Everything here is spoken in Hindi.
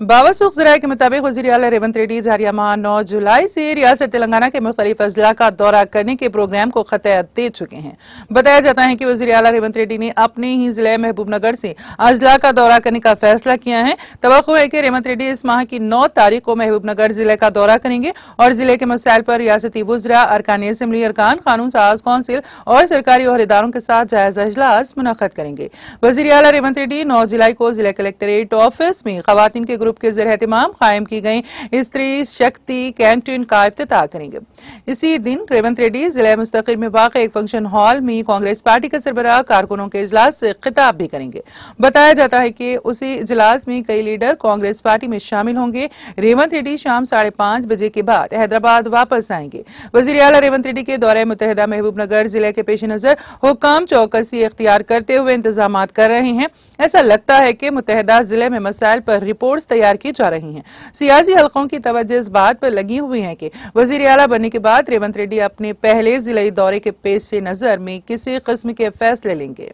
बावसूख ज़राए के मुताबिक वज़ीर आला रेवंत रेड्डी जारिया माह 9 जुलाई से रियासत तेलंगाना के मुख्तलिफ अजला का दौरा करने के प्रोग्राम को खतैत दे चुके हैं। बताया जाता है कि वज़ीर आला रेवंत रेड्डी ने अपने ही जिले महबूबनगर से अजला का दौरा करने का फैसला किया है। तवक्को है कि रेवंत रेड्डी इस माह की 9 तारीख को महबूबनगर जिले का दौरा करेंगे और जिले के मसाइल पर रियासती वुज़रा, अरकान असम्बली, अरकान कानून साज कौंसिल और सरकारी ओहदेदारों के साथ जायजा इजलास मुनक़्क़द करेंगे। वज़ीर आला रेवंत रेड्डी 9 जुलाई को जिला कलेक्टरेट ऑफिस में खवातीन के ग्रुप के ज़रिए एहतमाम कायम की गई स्त्री शक्ति कैंटीन का इफ्तिताह करेंगे। इसी दिन रेवंत रेड्डी जिला मुस्तकिल में वाक़ एक फंक्शन हॉल में कांग्रेस पार्टी के सरबराह कारकुनों के इजलास से खिताब भी करेंगे। बताया जाता है कि उसी इजलास में कई लीडर कांग्रेस पार्टी में शामिल होंगे। रेवंत रेड्डी शाम 5:30 बजे के बाद हैदराबाद वापस आएंगे। वज़ीर आला रेवंत रेड्डी के दौरे मुत्तहिदा महबूबनगर जिले के पेश नजर हुक्काम चौकसी इख्तियार करते हुए इंतजाम कर रहे हैं। ऐसा लगता है कि मुत्तहिदा जिले में मसाइल पर रिपोर्ट्स तैयार की जा रही हैं। सियासी हलकों की तवज्जो इस बात पर लगी हुई है कि वज़ीर आला बनने के बाद रेवंत रेड्डी अपने पहले जिले दौरे के पेश नजर में किसी किस्म के फैसले लेंगे।